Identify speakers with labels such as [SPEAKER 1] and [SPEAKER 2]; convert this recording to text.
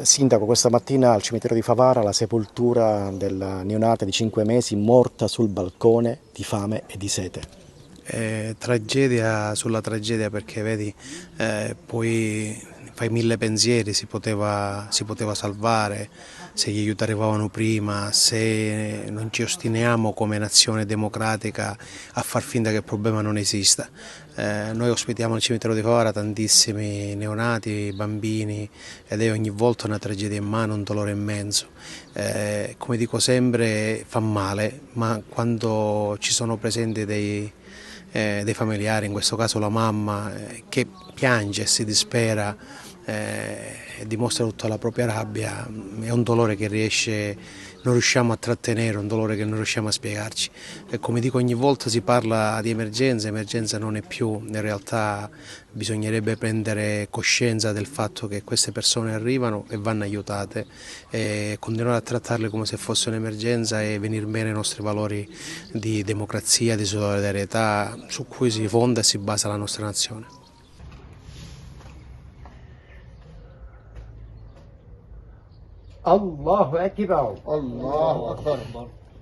[SPEAKER 1] Sindaco, questa mattina al cimitero di Favara la sepoltura della neonata di 5 mesi morta sul balcone di fame e di sete.
[SPEAKER 2] Tragedia sulla tragedia perché vedi, poi fai mille pensieri, si poteva salvare, se gli aiuti arrivavano prima, se non ci ostiniamo come nazione democratica a far finta che il problema non esista. Noi ospitiamo al cimitero di Favara tantissimi neonati, bambini ed è ogni volta una tragedia in mano, un dolore immenso. Come dico sempre fa male, ma quando ci sono presenti dei familiari, in questo caso la mamma, che piange e si dispera e dimostra tutta la propria rabbia, è un dolore che non riusciamo a trattenere, un dolore che non riusciamo a spiegarci. E come dico ogni volta si parla di emergenza, emergenza non è più, in realtà bisognerebbe prendere coscienza del fatto che queste persone arrivano e vanno aiutate e continuare a trattarle come se fosse un'emergenza e venir bene ai nostri valori di democrazia, di solidarietà su cui si fonda e si basa la nostra nazione.
[SPEAKER 3] الله أكبر الله أكبر